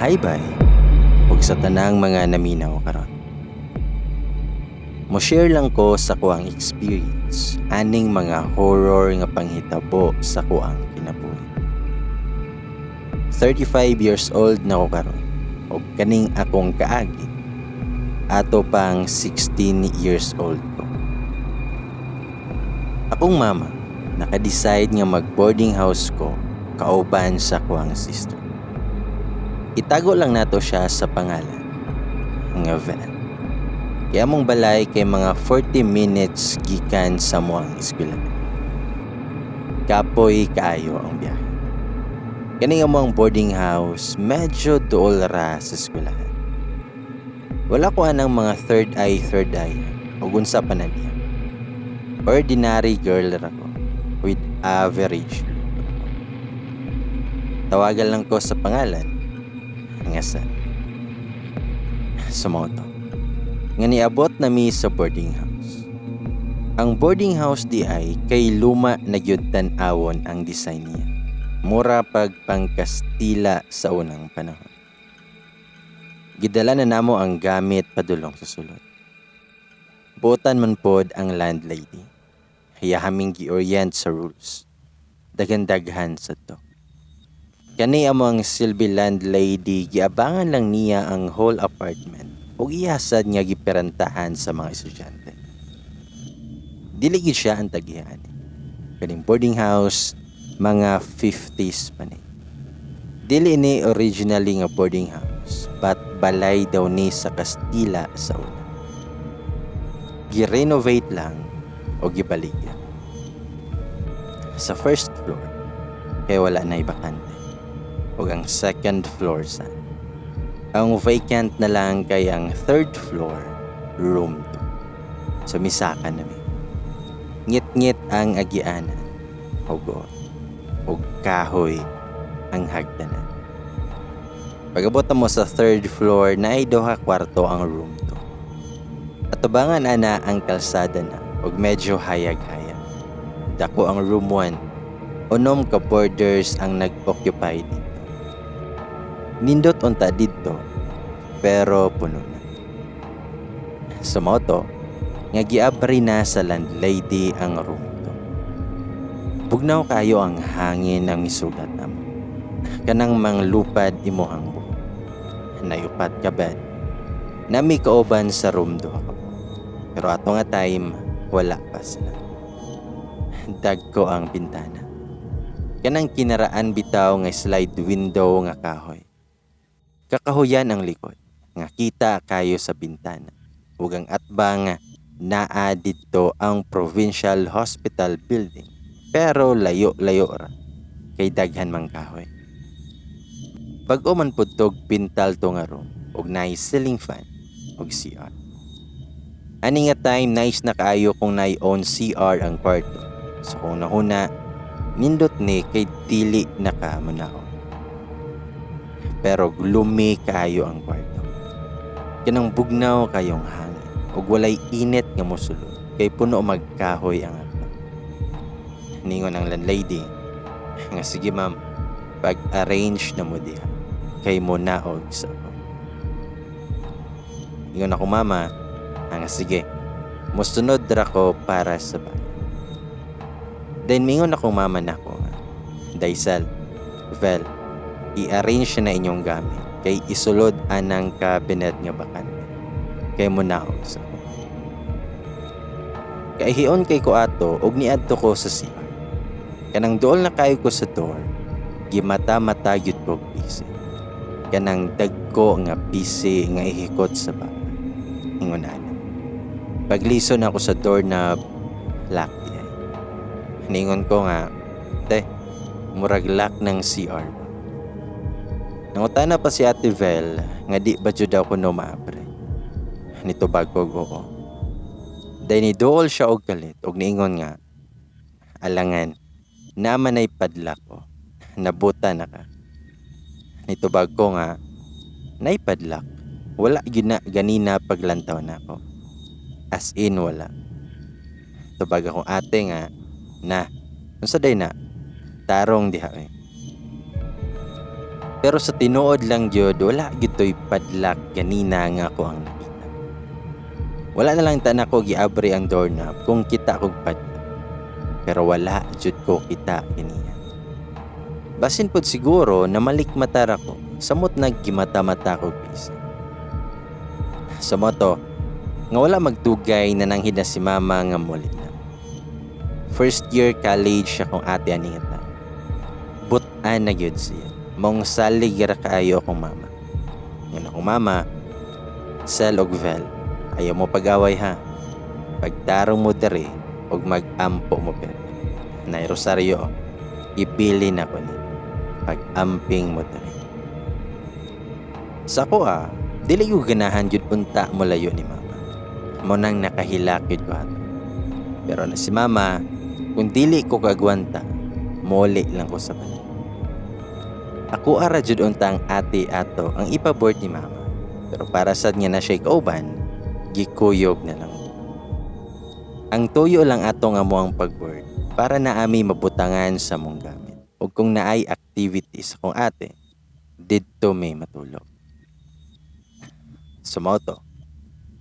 Haybay ug sa tanang mga naminaw karon. Mo-share lang ko sa kuang experience aning mga horror nga panghitabo sa kuang kinabuhi. 35 years old na ko karon ug kaning akong kaagi ato pang 16 years old ko. Akong mama naka-decide nga mag-boarding house ko kauban sa kuang sister. Itago lang nato siya sa pangalan nga Vel. Kaya mong balay kay mga 40 minutes gikan sa muang eskwela. Kapoy kaayo ang biyahe. Kani nga muang boarding house medyo duol ra sa eskwelahan. Wala ko anang mga third eye ug unsa pa na niya. Ordinary girl ra ko with average look. Tawagan lang ko sa pangalan nga Sumoto. Nga niabot na mi sa boarding house. Ang boarding house di ay kay luma na gyud tan-awon ang design niya. Mura pag pangkastila sa unang panahon. Gidala na namo ang gamit padulong sa sulod. Buotan man pod ang landlady. Hayahaming gi-orient sa rules. Daghan-daghan sa to. Kani among silbi landlady, giabangan lang niya ang whole apartment ug iyasad nga giperantahan sa mga estudyante. Dili gid siya ang tagihan. Kaning boarding house, mga 50s pa ni. Dili ni originally nga boarding house, but balay daw ni sa Kastila sa una. Gi-renovate lang o gibaligya. Sa first floor, kaya wala na ibakante. O ang second floor sa. Ang vacant na lang kay ang third floor, room 2. So misaka na mi. Ngit-ngit ang agianan. O kahoy ang hagdanan. Pag-abot mo sa third floor, na ay duha kwarto ang room 2. At tubangan ana ang kalsada na o medyo hayag-hayag. Dako ang room 1. Unom ka boarders ang nag-occupy dito. Nindot unta dito, pero puno na. Sumoto, nga giabri na sa landlady ang room 2. Bugnaw kayo ang hangin ang misugat namo. Kanang manglupad imuhang buhok. Nayupat ka bed. Nami kauban sa room 2 ka po. Pero ato nga time, wala pa sila. Dagko ang bintana. Kanang kinaraan bitaw nga slide window nga kahoy. Kakahuyan ang likod, nga kita kayo sa bintana. Ug ang atbang naa didto ang Provincial Hospital Building, pero layo-layo ra, kay daghan mang kahoy. Bag-o man pudtog pintal to nga room, ug naay ceiling fan, ug CR. Ani nga time, nice na kaayo kung naay own CR ang kwarto. So kung nahuna, nindot ni kay dili nakamunaw. Pero gloomy kayo ang kwarto. Kanang bugnaw kayong hangin ug walay init nga mosulod kay puno magkahoy ang atbang. Ningon ang landlady nga sige ma'am, pag-arrange na mo diha kay mo naog sa ako. Ningon ako mama nga sige, mosunod ra ko para sa bayan. Then mingon ako mama nako nga Daisal, Vel, i-arrange na inyong gamit kay isulod anang cabinet nga bakante kay mo naog sa ko. Kay hiyon kay ko ato og niadto ko sa CR. Kanang duol na kayo ko sa door, gimata-mata gyud ko busy. Kanang dagko nga busy nga ihikot sa bahay. Ingon ana. Paglison ako sa door na lock diay. Ningon ko nga, te, murag lock ng CR. Nangutana pa si Ate Vel nga di ba jud ako no maabre. Nito bago oo. Dahil ni dool siya og galit og niingon nga, alangan, naman ay padlak o, nabuta na ka. Nito bago nga, naipadlak, wala gina ganina paglantaw na ako. As in wala. Tubag akong ate nga, na, unsa day na, tarong diha eh. Pero sa tinuod lang gyud wala gito'y padlak ganina nga ako ang nakita. Wala na lang tanan ko giabri ang doorknob kung kita kog padlak. Pero wala jud ko kita ganiya. Basin pod siguro na malikmatar ako, samot naggimata-mata ko bisig. Sa moto, nga wala magtugay na nanghid na si mama nga muli na. First year college akong ate aningita. Butan na gyud siya. Mong salig ra kaayo akong mama. Ngun akong mama, sel og vel. Ayaw mo pag-away ha. Pagtarong mo dere og mag-ampo mo pero. Nay Rosario, ipili na ko ni. Pag-amping mo dere. Sa ko dili ko ganahan jud unta mo layo ni mama. Mo nang nakahilak jud ko ato. Pero na si mama, kung dili ko kagwanta, moli lang ko sa balay. Ako ara jud untang ate ato ang ipabort ni mama. Pero para sad nga na siya kauban, gikuyog na lang. Ang tuyo lang ato nga mo ang pagboard para na ami mabutangan sa mong gamit. Ug kung naay activities akong ate, didto may matulog. Sumoto.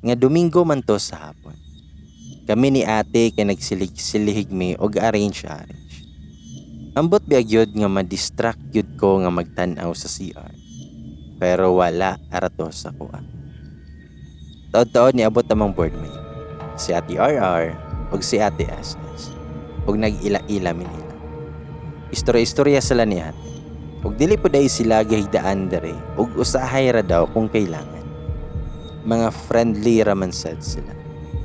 Nga Domingo man to sa hapon. Kami ni ate kay nagsilig-silihig mi og arrange. Ambot biag yun nga ma-distract yun ko nga magtanaw sa CR. Pero wala arato sa kuha. Taod-taod ni abot amang boardmate. Si Ate RR o si Ate SS. Og nag-ila-ila minila. Istorya-istorya sila ni ate. Og dili po dahi sila gahigdaan dere. Og usahay ra daw kung kailangan. Mga friendly raman sad sila.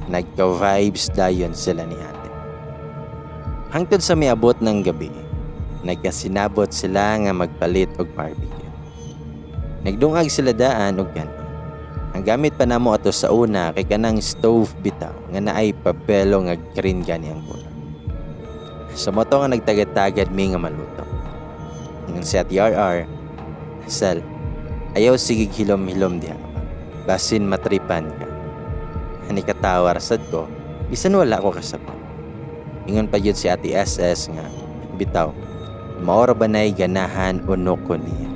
Nagka-vibes dayon sila ni ate. Hangtod sa miabot ng gabi, nagkasinabot sila nga magpalit og barbecue. Nagdungag sila daan og ganon. Ang gamit pa namo ato sa una kay kanang stove bitaw nga naay pabelo nga green gani ang bulan. Sa moto nga nagtagad-tagad mi nga maluto. Nang si Ate RR, Sal, ayaw sigig hilom-hilom diha ka ba? Basin matripan ka. Hani katawar sad ko, bisan wala ko kasabot. Ingon pa yun si Ate SS nga, bitaw, maora ba na'y ganahan o no ko niya.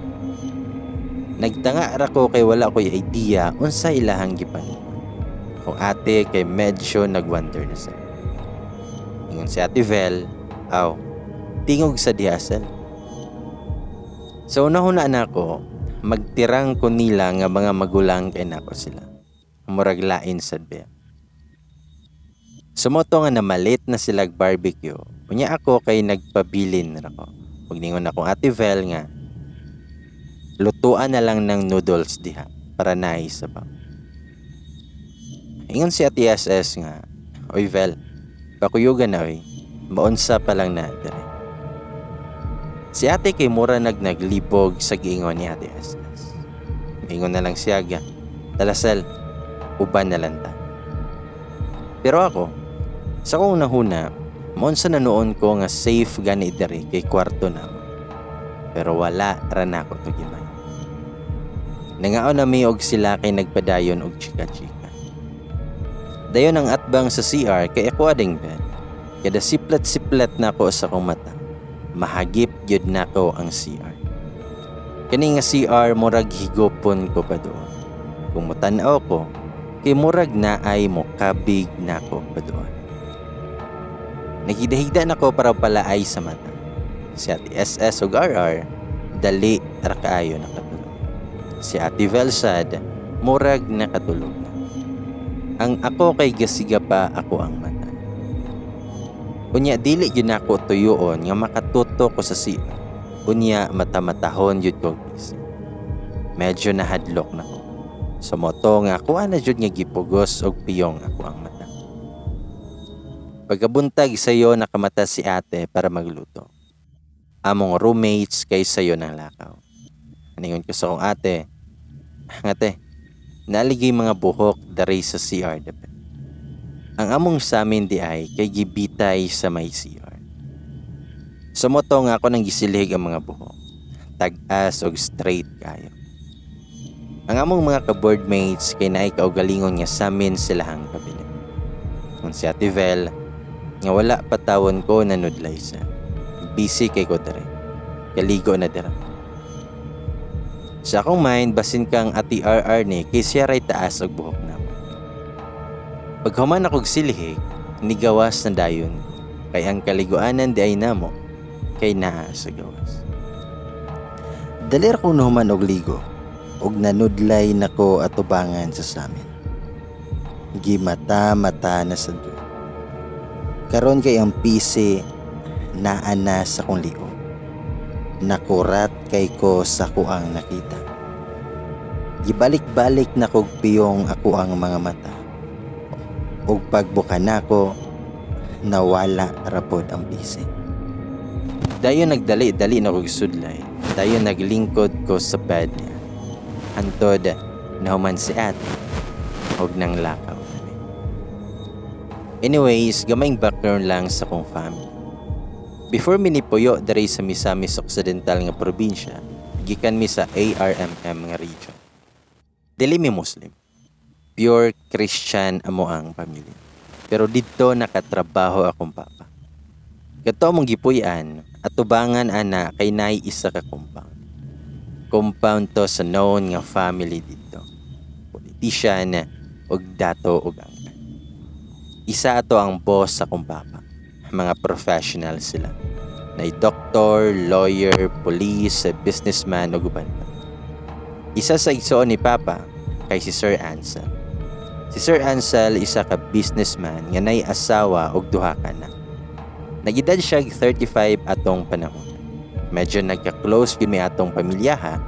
Nagtanga ra ko kay wala ko'y idea unsa ilahang gipangin. Kung ate kay medyo nagwonder na siya. Ingon si Ate Vel, tingog sa diasal. So unahuna na ako, magtirang ko nila nga mga magulang kay nako sila. Murag lain sad ba. Sumoto nga namalit na sila barbecue. Unya ako kay nagpabilin ra ko. Ug ningon akong Ate Vel nga lutuan na lang ng noodles diha para naisabaw. Ingon si Ate SS nga, oy Vel, pakuyugan na oy. Maunsa pa lang na dire. Si ate kay mura naglibog sa giingon ni Ate SS. Ingon na lang siya ga, talasal, uban na lang ta. Pero ako, sa kong nahuna, maunsa na noon ko nga safe gani diri kay kwarto na mo. Pero wala ra na ako to gimay. Nangaon na mi og sila kay nagpadayon og chika-chika. Dayon ang atbang sa CR kay ako ading bed. Kada siplat-siplat na ko sa kong mata. Mahagip gyud nako ang CR. Kani nga CR murag higopon ko pa doon. Kung mutan-aw ko, kay murag naay mo kabig nako pa doon. Nagidahigda nako para palaay sa mata. Si Ate SS ug RR dali ra kaayo nakatulog. Si Ate Velsad murag nakatulog na. Ang ako kay gasiga pa ako ang mata. Unya dili gyud nako tuyoon nga makatuto ko sa CR. Unya mata-matahon jud ko gising. Medyo nahadlok na ko. Sa moto nga kuha na jud nga gipugos og piyong ako ang mata. Pagkabuntag sayo nakamata si ate para magluto. Among roommates kay sayo ng lakaw. Aningon ko sa kong ate, ngate, naligay mga buhok dari sa CR dapat. Ang among samin di ay kay gibitay sa may CR. Sa moto nga ako nang gisilhig ang mga buhok. Tag-as og straight kayo. Ang among mga ka-boardmates kay naay kaugalingon nga samin silahang kabinet. Kung si Ate Vel, nga wala patawon ko na nudlay sa. Busy kay ko dere. Kaligo na dira. Sa akong mind, basin kang ati RR ni kay siya ray taas og buhok na. Paghuman akong silhig, nigawas na dayon. Kay ang kaliguanan di ay namo, kay naa sa gawas. Dalir ko nahuman og ligo, og nanudlay nako atubangan sa samin. Gimata-mata na sa doon. Karon kay ang pisi, naana sa kong liog. Nakurat kay ko sa kuang nakita. Gibalik-balik na kog piyong ako ang mga mata. Ug pagbuka nako, nawala rapod ang pisi. Dayon nagdali-dali na kog sudlay. Dayon naglingkod ko sa bed niya. Hantod nahuman si ate og nang lakaw. Anyways, gamayng background lang sa kong family. Before minipuyo diri sa Misamis Occidental nga probinsya, gikan mi sa ARMM nga region. Dili mi Muslim. Pure Christian amo ang pamilya. Pero didto nakatrabaho akong papa. Kato mong gipuy-an, atubangan ana kay naay isa ka compound. Compound to sa known nga family didto. Politician ug dato ug angkan. Isa ato ang boss sa akong papa. Mga professional sila. Nay doktor, lawyer, police, businessman ug uban pa. Isa sa igsoon ni papa kay si Sir Ansel. Si Sir Ansel isa ka businessman nga nay asawa ug duha ka anak. Nagedad siya 35 atong panahon. Medyo nagka-close gyud mi atong pamilyaha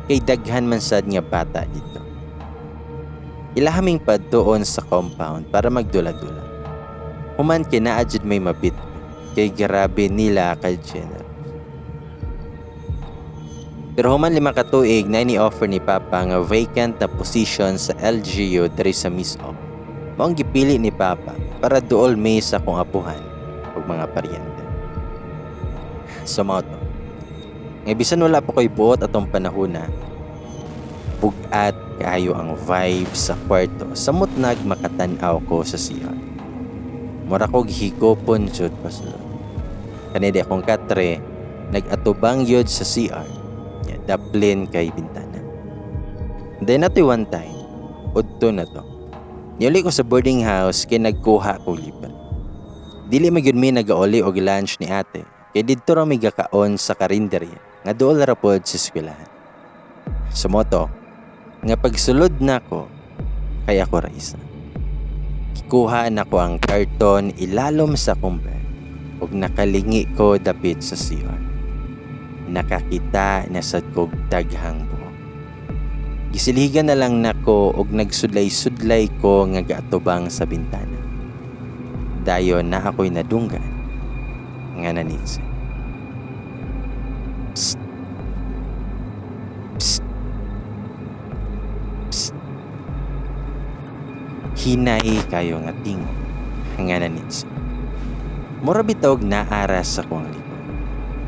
kay daghan man sad nga bata dito. Ilahaming padtuon sa compound para magdula-dula. Human kinaadjud may mabit kay grabe nila ka generous. Pero human 5 ka tuig na ni-offer ni Papa nga vacant na position sa LGU diri sa Misop. Mao ang gipili ni Papa para duol may sa kong apuhan ug mga paryente. So mao to. Nga bisan wala pa ko'y buot atong panahona, bugat kaayo ang vibe sa kwarto samot makatan-aw ko sa CR. Mura kog higopon jud pasulod. Kanidi akong katre, nag-atubang yod sa CR. Daplin kay bintana. Then nato one time, udto na to. Niuli ko sa boarding house kay nagkuha ko libre. Dili magyud mi nagauli og lunch ni ate. Kay didto ra mi gakaon sa karinderya nga duol ra pod sa eskwelahan. Sumoto, nga pagsulod nako kay ako ra isa. Kuha na ko ang karton ilalom sa akong bed ug nakalingi ko dapit sa CR. Nakakita na sad kog daghang buhok. Gisilhigan na lang nako ug nagsudlay-sudlay ko nga gaatubang sa bintana. Dayon na ako'y nadunggan nga nanitsi. Psst. Psst. Psst. Hinay kayo nga tingo nga nanitsi. Mura bitawg naara sa kong likod.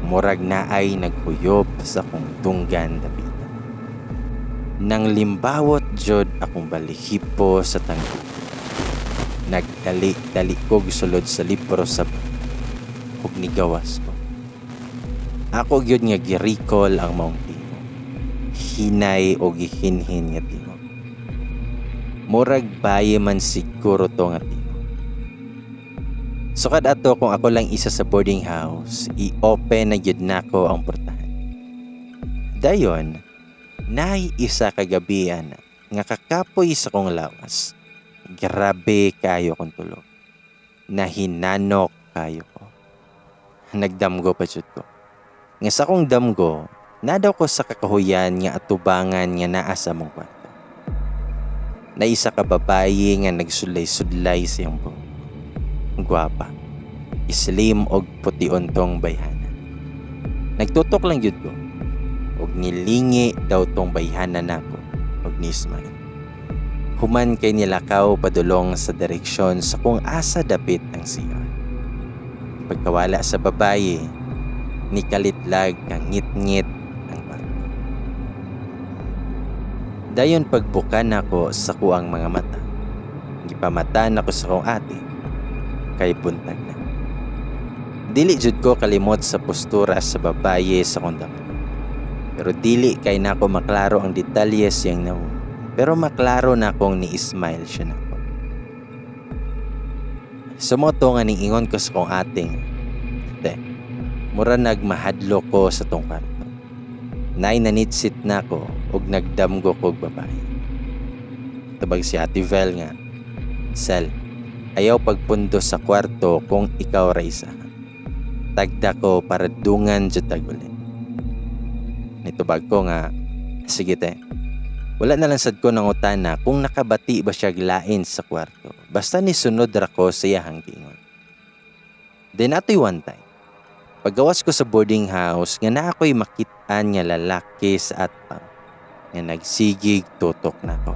Murag naay naghuyop sa kong tunggan dapita. Nang limbawot jod akong balihipo sa tangko. Nagdali-dali kog sulod sa libro sa ug nigawas ko. Ako gyud nga girikol ang maong tingo. Hinay o gihinhin nga tingo. Murag baye man siguro to nga tingo. Sukad ato kung ako lang isa sa boarding house, i-open na gyud nako ang portahan. Dayon, naay isa kagabihan nga kakapoy sa kong lawas. Grabe kayo kong tulog. Nahinanok kayo ko. Nagdamgo pa jud ko. Nga sa kong damgo, nadaw ko sa kakahuyan nga atubangan nga naa sa mong kwarto. Na isa ka babae nga nagsulay-sudlay siyang buhok. Gwapa, islim og puti-untong bayhana. Nagtutok lang jud ko og nilingi daw tong bayhana nako og nismay. Human kay nilakaw padulong sa direksyon sa kung asa dapit ang CR. Pagkawala sa babaye, nikalitlag ang ngit-ngit ang kwarto. Dayon pagbukan nako sa kuang mga mata. Gipamatan nako sa kong ate. Kay buntag na. Dili jud ko kalimot sa postura sa babaye sa kondam. Pero dili kay nako maklaro ang detalye siyang nawo. Pero maklaro na kong ni-smile siya nako. Sumoto nga ning ingon ko sa kong ating. Mura nagmahadlo ko sa tong kwarto. Nay nanitsit na ko og nagdamgo kog babae. Tabag si Ate Vel nga, Sel, ayaw pagpundo sa kwarto kung ikaw ra isa. Tagda ko para dungan jud tagulit. Nitubag ko nga, sige te. Wala na lang sad ko nangutana kung nakabati ba siya lain sa kwarto. Basta ni sunod ra ko sa iyang giingon. Then atoy one time, paggawas ko sa boarding house nga na ako'y makitaan nga lalaki sa atpang nga nagsigig tutok na ko.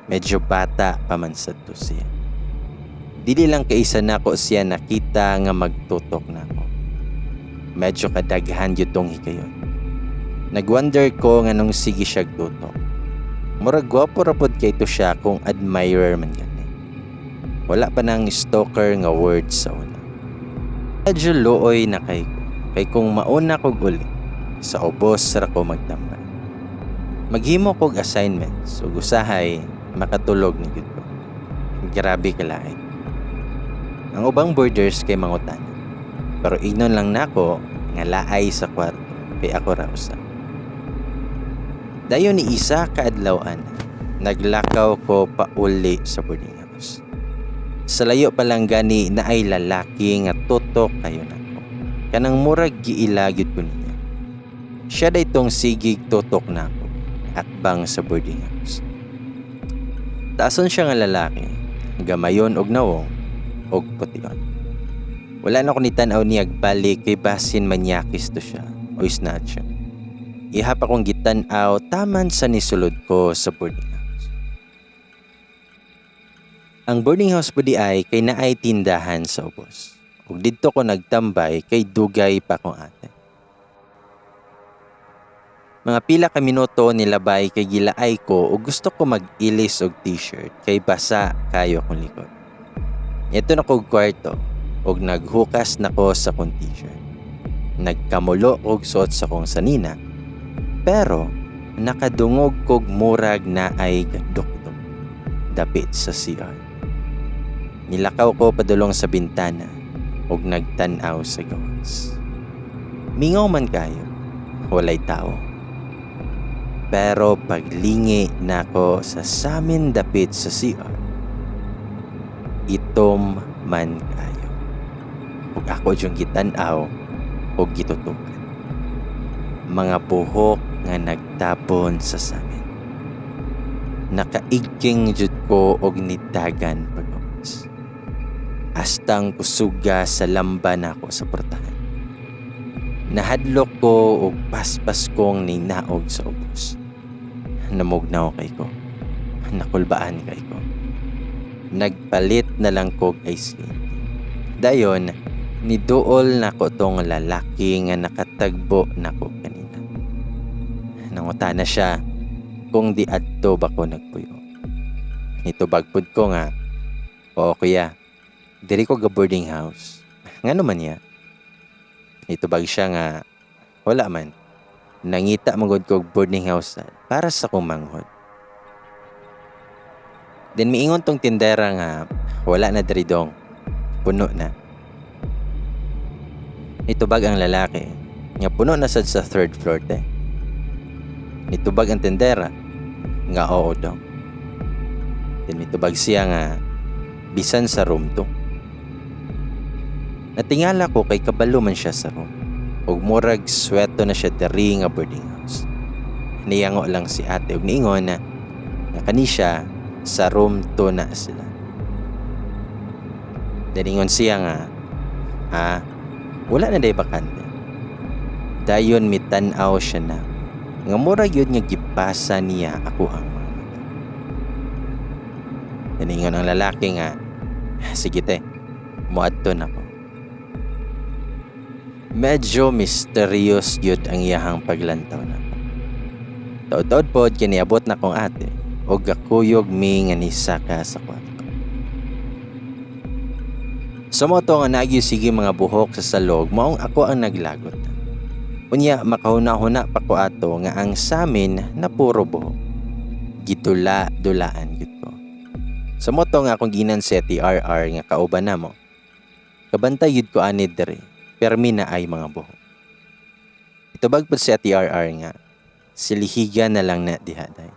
Medyo bata pa man sad to siya. Dili lang kaisa na ko siya nakita nga magtutok na ko. Medyo kadaghan yun tong hikayon. Nagwonder ko nga nung sige siya tutok. Murag gwapo rapod kay to siya kung admirer man gani. Wala pa nang stalker nga words sa una. Medyo looy na kay ko. Kay kung mauna kog uli, sa ubos ra ko magtambay. Maghimo kog assignments ug usahay makatulog ni gud ko. Grabe kalain. Ang ubang boarders kay mangutan. Pero ignon lang nako nga laay sa kwarto kay ako ra usa. Dayon ni isa ka adlawan, naglakaw ko pauli sa boarding house. Sa layo pa lang gani na ay lalaki nga tutok kayo nako. Kanang murag giila gyud ko niya. Siya daytong sigig tutok nako at bang sa boarding house. Taason siya nga lalaki, gamayon og nawong og pution. Wala na ko ni tan-aw niya balik kay basin manyakis to siya o snatch siya. Ihap akong gitan-aw taman sa nisulod ko sa boarding house. Ang boarding house po di ay kay naay tindahan sa ubos. Ug didto ko nagtambay kay dugay pa kong ate. Mga pila ka minuto nilabay kay gilaay ko ug gusto ko mag-ilis og t-shirt kay basa kayo akong likod. Ito na kog kwarto ug naghukas na ko sa kong t-shirt. Nagkamulo og suot sa kong sanina. Pero nakadungog kog murag na ay gadukdok dapit sa CR. Nilakaw ko padulong sa bintana ug nagtan-aw sa gawas. Mingaw man kayo, walay tao. Pero paglingi nako sa samin dapit sa CR, itom man kayo. Ug ako yung gitan-aw ug gitutukan. Mga buhok nga nagtapon sa samin. Nakaigking jud ko og nitagan pag-uwas. Astang kusuga sa lamba nako sa portahan. Nahadlok ko og paspas kong ninaog sa ubos. Namugnaw kay ko. Nakulbaan kay ko. Nagpalit na lang kog ice cream. Dayon, niduol nako tong lalaki nga nakatagbo nako kanina. Nangutana siya kung di adto ba ko nagpuyo. Nitubagpod ko nga, oo kuya, diri ko ga boarding house. Ngano man niya? Nitubag siya nga, wala man. Nangita magod ko boarding house para sa kong manghod. Then miingon tong tindera nga, wala na diri dong. Puno na. Nitubag ang lalaki, nga puno na sad sa third floor te. Nitubag ang tindera, nga oo daw. Then nitubag siya nga, bisan sa room to. Natingala ko kay kabalo man siya sa room. Ug murag sweto na siya dari nga boarding house. Niyango lang si ate ug niingon na kani siya sa room to na sila. Daningon siya nga, wala na day bakante. Dayon mitan-aw siya na. Nga murag yun nga gipasa niya ako ang mga mata. Daningon ang lalaki nga, sige te, muadto na ko. Medyo mysterious yun ang iyahang paglantaw na. Taod-taod po kiniabot na kong ate o gakuyog mi nga nisaka sa kwarto. Sumoto nga nagyo sige mga buhok sa salog maong ako ang naglagot. Unya makahuna-huna pa ko ato nga ang samin na puro buhok. Gidula-dulaan gid ko. Sa moto nga akong ginan si TRR nga kauban namo. Kabantay yun ko anid dere, permi na ay mga buhok. Itubag po si TRR nga, silihigan na lang na dihaday.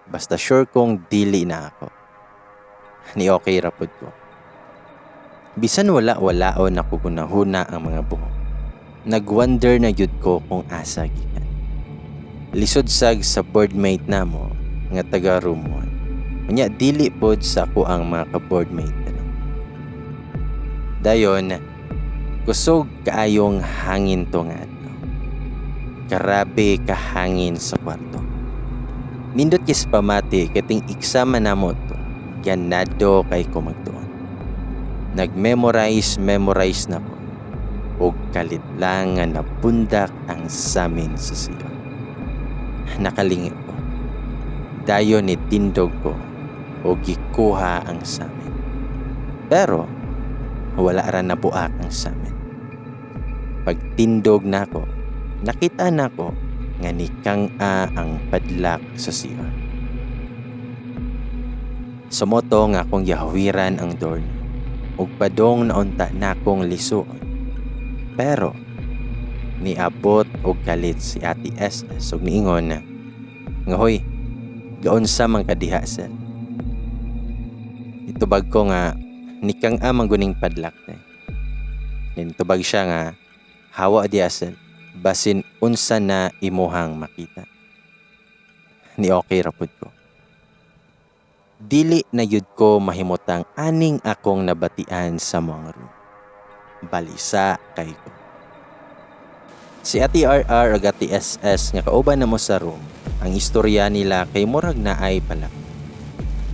Basta sure kong dili na ako. Ni okay rapod ko. Bisan wala-walaon ako gunahuna ang mga buhok. Nagwonder na yun ko kung asa gikan. Lisod sag sa boardmate namo nga taga room 1. Unya dili pod sa ako ang mga ka-boardmate na. Dayon, kusog kaayong hangin to nga adlaw. Karabe ka hangin sa kwarto. Nindot kis pamati kating eksama namo to. Ganado kay ko magtuon. Nag-memorize na ko. O kalit lang nga napundak ang samin sa siya. Nakalingit ko. Dayon ni tindog ko o gikuha ang samin. Pero wala ra na buak ang samin. Pagtindog na ko, nakita na ko nga nikang-a ang padlak sa siya. Sumoto nga akong yahawiran ang door ug padong naunta na akong lisuon. Pero niabot og kalit si Ate SS ug niingon na nga hoy, gaon sa man kadiha sel. Itubag ko nga nikang amang guning padlak na. Nitubag siya nga hawa di asel basin unsa na imuhang makita. Ni okay rapod ko. Dili na yud ko mahimutang aning akong nabatian sa mga room. Balisa kay ko. Si Ate RR ug Ate SS nga kauban na mo sa room, ang istorya nila kay murag na ay pala.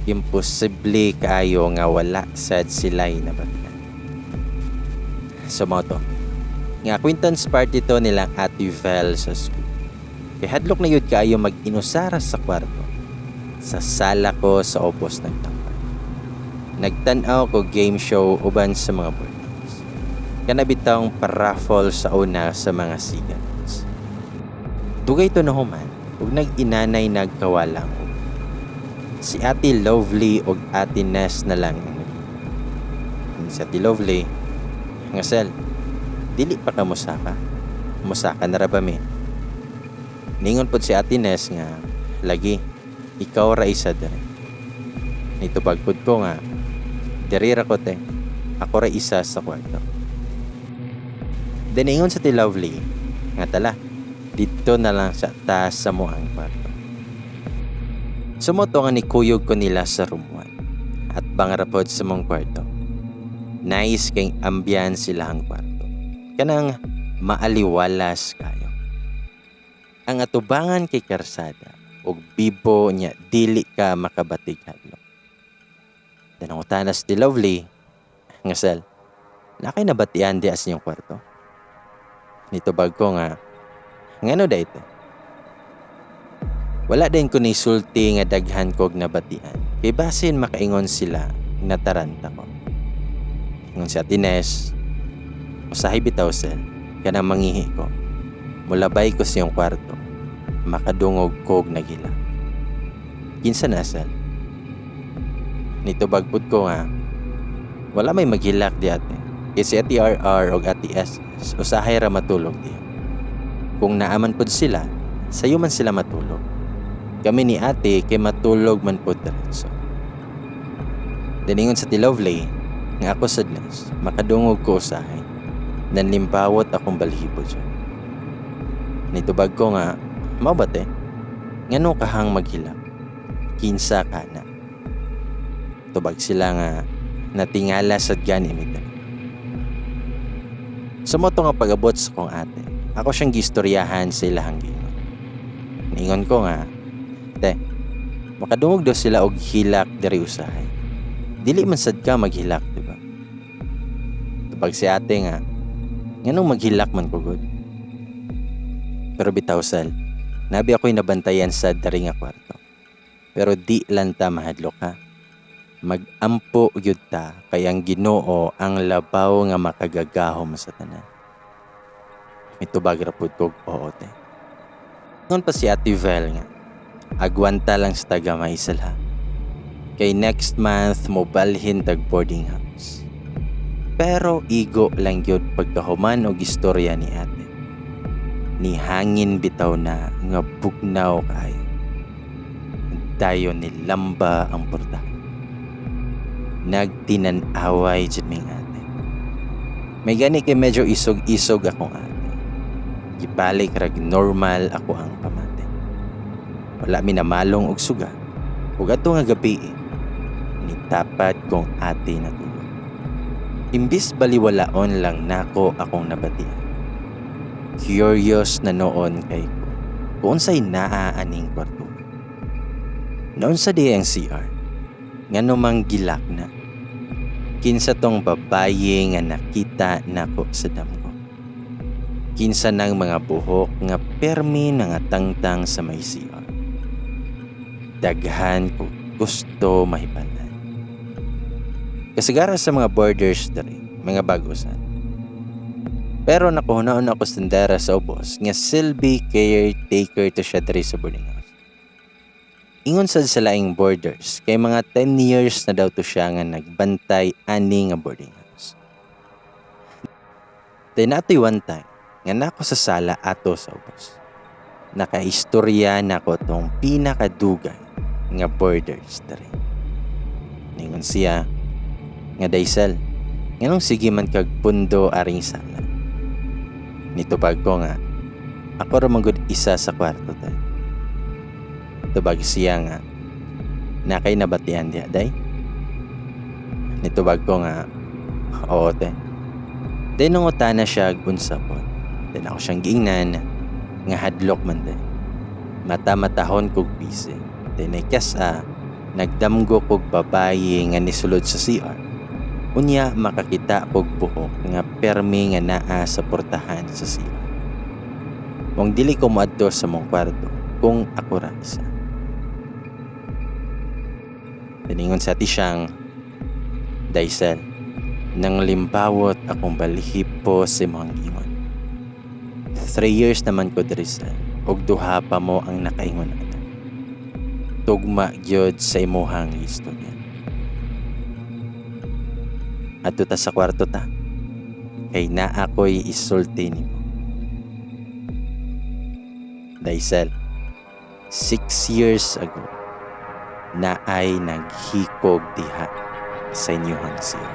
Imposible kaayo nga wala sad sila'y nabatian. Sumoto. Nga acquaintance party to nilang Ate Vel sa school. Kay hadlok na yun kaayo mag-inusara sa kwarto. Sa sala ko sa opos nagtampay. Nagtanaw ko game show uban sa mga board games. Kanabitang paraffol sa una sa mga sigats. Dugay to na human ug nag-inanay nagkawalang. Si Ate Lovely ug Ate Ness na lang. Si Ate Lovely nga sel, dili pa ka musaka. Musaka na ra ba mi? Ningon pod si Ate Ness nga lagi ikaw ra isa dere. Nitubag pod ko nga diri ra ko te. Ako ra isa sa kwarto. Diningon sa Ate Lovely nga tala dito na lang sa taas sa muang kwarto. Sumoto nga ni kuyog ko nila sa room 1 at bangarapod sa mong kwarto. Nice kay ambiance silahang kwarto. Kanang maaliwalas kayo. Ang atubangan kay karsada ug bibo niya dili ka makabatig hadlok. Danangutanas ti Lovely nga sel. Nakay nabatian di as inyong kwarto. Nitubag ko nga ngano dayto? Wala din ko ni sulti nga daghan kog nabatian. Kay basin makaingon sila nataranta ko. Ingon si Ate Ness, usahay bitaw sel, kanang mangihi ko. Mulabay ko sa iyong kwarto, makadungog kog nagila. Kinsa na sel? Nitubagpod ko nga, wala may maghilak di ate. Kay si Ate RR o Ate SS, usahay ra matulog di. Kung naaman pod sila, sayo man sila matulog. Kami ni ate kay matulog man pod diretso. Diningon sa Ate Lovely, nga ako sadness, makadungog ko usahay. Nanlimbawot akong balhibo dyan. Nitubag ko nga, mabate, ngano kahang maghilak, kinsa ka na. Tubag sila nga, natingala sa ganimita. Sumoto nga pag-abot sa kong ate, ako siyang gistoryahan sa ilahang gingon. Ningon ko nga, te, makadungog daw sila og hilak diri usahay. Dili man sad ka maghilak, diba? Tubag si ate nga, nganong maghilak man ko god. Pero bitaw sal, nabi ako'y nabantayan sa dari nga kwarto. Pero di lang ta mahadlok ha. Mag-ampo gyud ta kay ang Ginoo ang labaw nga makagagahom sa tanan. Mitubag ra pud kog oo te. Ngon pa si Ate Vel nga, agwanta lang sa tagamay sila. Kay next month mo balhin tag boarding house. Pero igo lang yun pagkahuman og istorya ni ate. Ni hangin bitaw na nga bugnaw kayo. Dayon ni lamba ang portahan. Nagtinan-away jud ming ate. May gani kay medyo isog-isog akong ate. Gibalik rag normal ako ang pamate. Wala mi namalong og suga. Ug ato nga gabi nitapat kong ate na tulog. Imbis baliwalaon lang nako akong nabatian. Curious na noon kay ko kung unsay naa aning kwarto. Noon sa di ang CR, ngano mang gilak na. Kinsa tong babaye nga nakita nako sa damgo. Kinsa nang mga buhok nga permi nga tangtang sa may CR. Daghan ko gusto mahibalan. Kasagaran sa mga borders diri, mga bagusan. Pero nakuhunaon ako standara sa ubos nga silbi caretaker to siya diri sa boarding house. Ingon sad sa laing borders kay mga 10 years na daw to siya nga nagbantay ani nga boarding house. Then ato'y one time nga nako sa sala ato sa ubos. Nakaistorya nako tong pinakadugay nga borders diri. Ningon siya nga Daisel, nganong sige man kag pundo aring sala. Nitubag ko nga, ako ra manggod isa sa kwarto tayo. Tubag siya nga, nakay nabatian diya day. Nitubag ko nga, oo te. Then nung utana siya unsa po. Then ako siyang giingnan nga hadlok man day. Mata-matahon kog busy. Then kasa, nagdamgo kog babaye nga nisulod sa CR. Unya makakita og buhok nga permi nga naa sa portahan sa CR. Mong dili ko moadto sa mong kwarto kung ako ra isa. Tiningon sa ati siyang, Daisel, nang limbawot akong balihipo sa mga ingon. 3 years naman ko diri sa og duha pa mo ang nakaingon ato. Tugma gyud sa imuhang istorya. Adto ta sa kwarto ta. Kay na ako'y isulti nimo. Daisel, 6 years ago, na ay naghikog diha sa inyong siya.